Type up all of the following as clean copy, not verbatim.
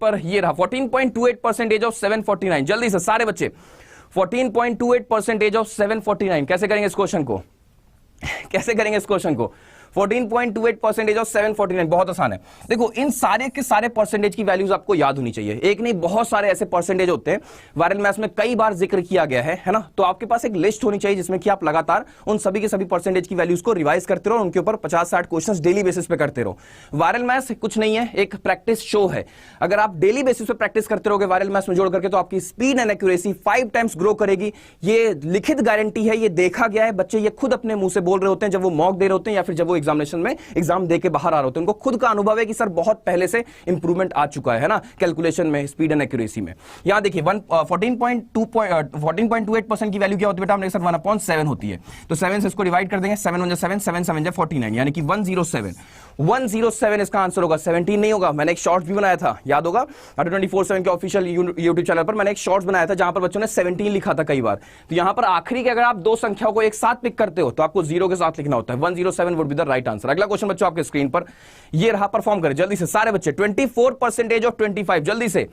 पर ये रहा 14.28% ऑफ 749। जल्दी से सारे बच्चे 14.28% ऑफ 749 कैसे करेंगे इस क्वेश्चन को, कैसे करेंगे इस क्वेश्चन को? 14.28% ऑफ 749 बहुत आसान है। देखो इन सारे के सारे परसेंटेज की वैल्यूज आपको याद होनी चाहिए, एक नहीं बहुत सारे ऐसे परसेंटेज होते हैं, वायरल मैथ्स में कई बार जिक्र किया गया है ना। तो आपके पास एक लिस्ट होनी चाहिए जिसमें कि आप लगातार उन सभी के सभी परसेंटेज की वैल्यूज को रिवाइज करते रहो, उनके ऊपर 50-60 क्वेश्चंस डेली बेसिस पे करते रहो। वायरल मैथ्स कुछ नहीं है, एक प्रैक्टिस शो है। अगर आप डेली बेसिस पे प्रैक्टिस करते रहोगे वायरल मैथ्स में जोड़ करके, तो आपकी speed and accuracy 5 times grow करेगी। ये लिखित गारंटी है, ये देखा गया है, बच्चे ये खुद अपने मुंह से बोल रहे होते हैं जब वो मॉक दे रहे होते हैं या फिर जब वो एग्जामिनेशन में एग्जाम दे के बाहर आ रहे होते हैं। उनको खुद का अनुभव है कि सर बहुत पहले से इंप्रूवमेंट आ चुका है ना कैलकुलेशन में, स्पीड एंड एक्यूरेसी में। यहां देखिए 14.28% की वैल्यू क्या होती है बेटा? हमने सर 1/7 होती है, तो 7 से इसको डिवाइड कर देंगे, 7 1 7 7 7 49 यानी कि 107 इसका आंसर होगा, 17 नहीं होगा। मैंने एक शॉर्ट्स भी बनाया था, याद होगा 24/7 के ऑफिशियल यूट्यूब चैनल पर मैंने एक शॉर्ट्स बनाया था जहां पर बच्चों ने 17 लिखा था कई बार। तो यहां पर आखिरी के अगर आप दो संख्याओं को एक साथ पिक करते हो तो आपको 0 के साथ लिखना होता है। 107 would be the right answer. अगला क्वेश्चन बच्चों आपके स्क्रीन पर ये रहा, परफॉर्म करें जल्दी से सारे बच्चे। 24% ऑफ 25 जल्दी से,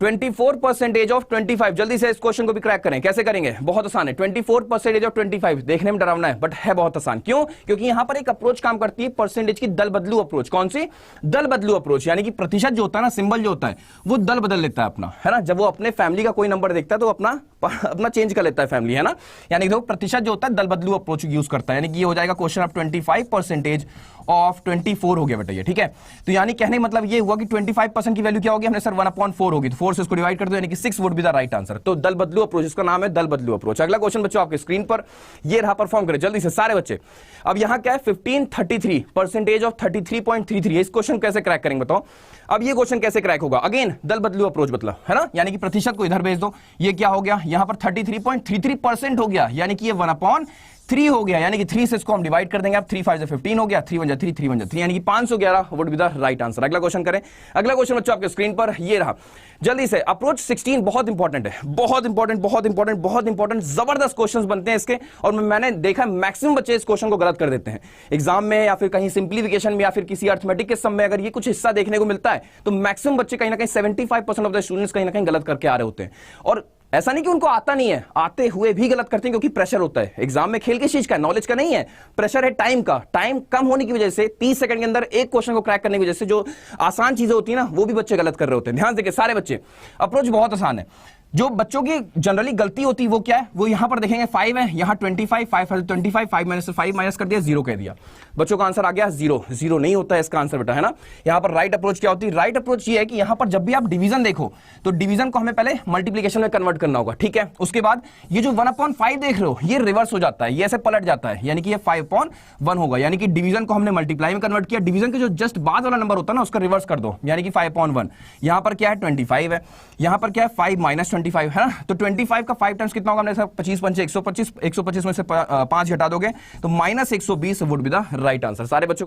24% ऑफ 25 जल्दी से इस क्वेश्चन को भी क्रैक करें। कैसे करेंगे? बहुत आसान है। 24% ऑफ 25 देखने में डरावना है बट है बहुत आसान। क्यों? क्योंकि यहां पर एक अप्रोच काम करती है परसेंटेज की, दल बदलू अप्रोच। कौन सी? दल बदलू अप्रोच, यानी कि प्रतिशत जो होता है ना, सिंबल जो होता है वो दल बदल लेता है अपना, है ना। जब वो अपने फैमिली का कोई नंबर देखता है तो अपना चेंज कर लेता है फैमिली, है ना। यानी कि प्रतिशत जो होता है दल बदलू अप्रोच यूज करता है, यानी कि ये हो जाएगा क्वेश्चन ऑफ 25% ऑफ 24 हो गया बेटा ये, ठीक है। तो यानी कहने मतलब ये हुआ कि 25% की वैल्यू क्या होगी? हमने सर 1/4 होगी, तो 4 से इसको डिवाइड कर दो यानी कि 6 would be the right answer. तो दल बदलू अप्रोच, इसका नाम है दल बदलू अप्रोच। अगला क्वेश्चन बच्चों आपके स्क्रीन पर ये रहा, परफॉर्म करें जल्दी से सारे बच्चे। अब यहां क्या है? 1533% ऑफ 33.33। इस क्वेश्चन कैसे क्रैक करेंगे बताओ? अब ये क्वेश्चन कैसे क्रैक होगा? अगेन दल बदलू अप्रोच मतलब, है ना, यानी कि प्रतिशत को इधर भेज दो। ये क्या हो गया? यहां पर 33.33% हो गया, यानी कि ये 1/3 हो गया, यानी कि 3 से इसको हम डिवाइड कर देंगे। अब 3 5 15 हो गया, 3 1 3 3 1 3 यानी कि 511 would be the right answer. अगला क्वेश्चन करें। अगला क्वेश्चन बच्चों आपके स्क्रीन पर ये रहा, जल्दी से। अप्रोच 16 बहुत इंपॉर्टेंट है, बहुत इंपॉर्टेंट, बहुत इंपॉर्टेंट, बहुत इंपॉर्टेंट, जबरदस्त क्वेश्चंस बनते हैं इसके। और मैंने देखा मैक्सिमम बच्चे इस क्वेश्चन को गलत कर देते हैं एग्जाम में, या फिर कहीं सिंप्लीफिकेशन में, या फिर किसी अर्थमेटिक के सम में अगर ये कुछ हिस्सा देखने को मिलता है तो मैक्सिमम बच्चे कहीं ना कहीं 75% ऑफ द स्टूडेंट्स कहीं ना कहीं गलत करके आ रहे होते हैं। और ऐसा नहीं कि उनको आता नहीं है, आते हुए भी गलत करते हैं, क्योंकि प्रेशर होता है एग्जाम में। खेल किस चीज का? नॉलेज का नहीं है, प्रेशर है टाइम का। टाइम कम होने की वजह से 30 सेकंड के अंदर एक क्वेश्चन को क्रैक करने की वजह से जो आसान चीजें होती है ना, वो भी बच्चे गलत कर रहे होते हैं। ध्यान देखिए सारे बच्चे, अप्रोच बहुत आसान है। जो बच्चों की जनरली गलती होती है वो क्या है? वो यहां पर देखेंगे 5 है, यहां 25, 5 5 माइनस कर दिया, 0 कह दिया, बच्चों का आंसर आ गया 0। 0 नहीं होता है इसका आंसर बेटा, है ना। यहां पर राइट अप्रोच क्या होती है? राइट अप्रोच ये है कि यहां पर जब भी आप डिवीजन देखो तो डिवीजन को हमें पहले मल्टीप्लीकेशन में कन्वर्ट करना होगा, ठीक है। उसके बाद ये जो 1/5 देख रहे हो ये रिवर्स हो जाता है, ये ऐसे पलट जाता है, यानी कि ये 5/1 होगा। यानी कि डिवीजन को हमने मल्टीप्लाई में कन्वर्ट किया, डिवीजन के जो जस्ट बाद वाला नंबर होता है ना उसका रिवर्स कर दो, यानी कि 5/1। यहां पर क्या है? 25 है, यहां पर क्या है? 5 - 25, है ना। तो 25 का 5 टाइम्स कितना होगा? हमने सर 25 पंचे 125, 125 में से 5 घटा दोगे तो -120 would be the right answer. सारे बच्चों